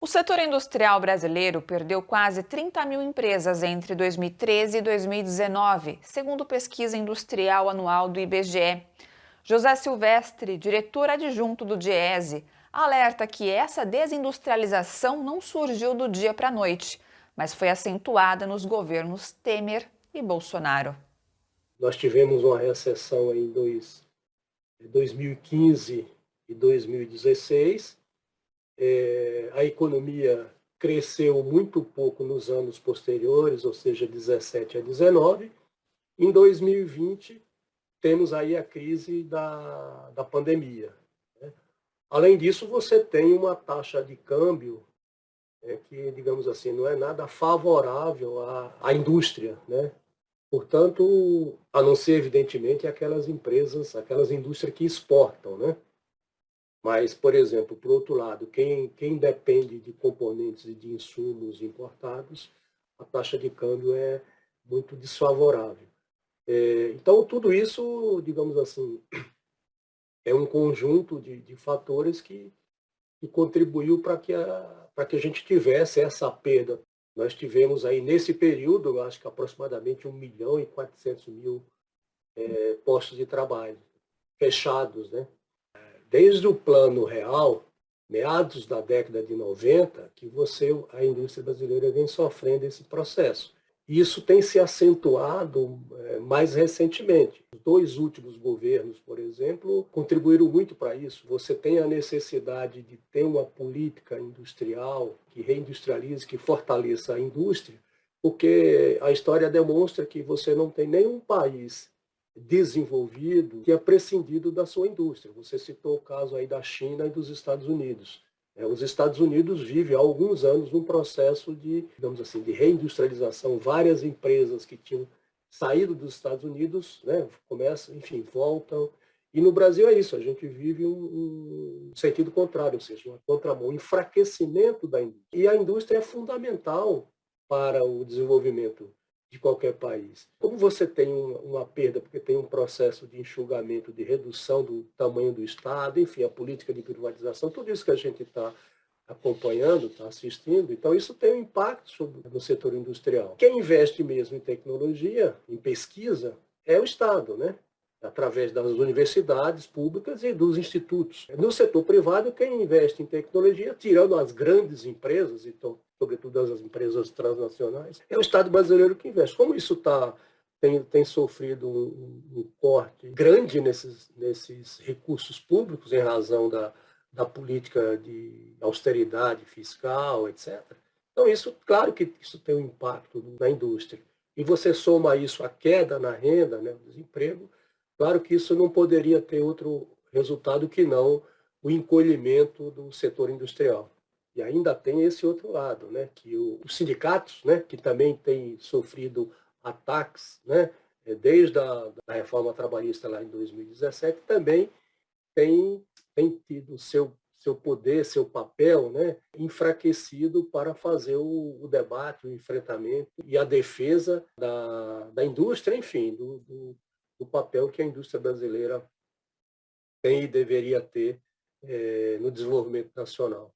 O setor industrial brasileiro perdeu quase 30 mil empresas entre 2013 e 2019, segundo pesquisa industrial anual do IBGE. José Silvestre, diretor adjunto do DIEESE, alerta que essa desindustrialização não surgiu do dia para a noite, mas foi acentuada nos governos Temer e Bolsonaro. Nós tivemos uma recessão em 2015 e 2016. A economia cresceu muito pouco nos anos posteriores, ou seja, 17 a 19. Em 2020, temos aí a crise da pandemia, né? Além disso, você tem uma taxa de câmbio que, digamos assim, não é nada favorável à indústria, né? Portanto, a não ser, evidentemente, aquelas empresas, aquelas indústrias que exportam, né? Mas, por exemplo, por outro lado, quem depende de componentes e de insumos importados, a taxa de câmbio é muito desfavorável. Então, tudo isso, digamos assim, é um conjunto de fatores que contribuiu para que a gente tivesse essa perda. Nós tivemos aí, nesse período, eu acho que aproximadamente 1.400.000 postos de trabalho fechados, né? Desde o Plano Real, meados da década de 90, que a indústria brasileira vem sofrendo esse processo. E isso tem se acentuado mais recentemente. Os dois últimos governos, por exemplo, contribuíram muito para isso. Você tem a necessidade de ter uma política industrial que reindustrialize, que fortaleça a indústria, porque a história demonstra que você não tem nenhum país desenvolvido que é prescindido da sua indústria. Você citou o caso aí da China e dos Estados Unidos. Os Estados Unidos vivem há alguns anos um processo de, digamos assim, de reindustrialização. Várias empresas que tinham saído dos Estados Unidos, né, começam, enfim, voltam. E no Brasil é isso, a gente vive um sentido contrário, ou seja, uma contramão, um enfraquecimento da indústria. E a indústria é fundamental para o desenvolvimento de qualquer país. Como você tem uma perda, porque tem um processo de enxugamento, de redução do tamanho do Estado, enfim, a política de privatização, tudo isso que a gente está acompanhando, está assistindo, então isso tem um impacto no setor industrial. Quem investe mesmo em tecnologia, em pesquisa, é o Estado, né? Através das universidades públicas e dos institutos. No setor privado, quem investe em tecnologia, tirando as grandes empresas, então, sobretudo as empresas transnacionais, é o Estado brasileiro que investe. Como isso tem sofrido um corte grande nesses recursos públicos em razão da política de austeridade fiscal, etc. Então, isso, claro que isso tem um impacto na indústria. E você soma isso à queda na renda, né, o desemprego, claro que isso não poderia ter outro resultado que não o encolhimento do setor industrial. E ainda tem esse outro lado, né, que os sindicatos, né, que também têm sofrido ataques, né, desde a reforma trabalhista lá em 2017, também tem tido seu poder, seu papel, né, enfraquecido para fazer o debate, o enfrentamento e a defesa da indústria, enfim, do papel que a indústria brasileira tem e deveria ter no desenvolvimento nacional.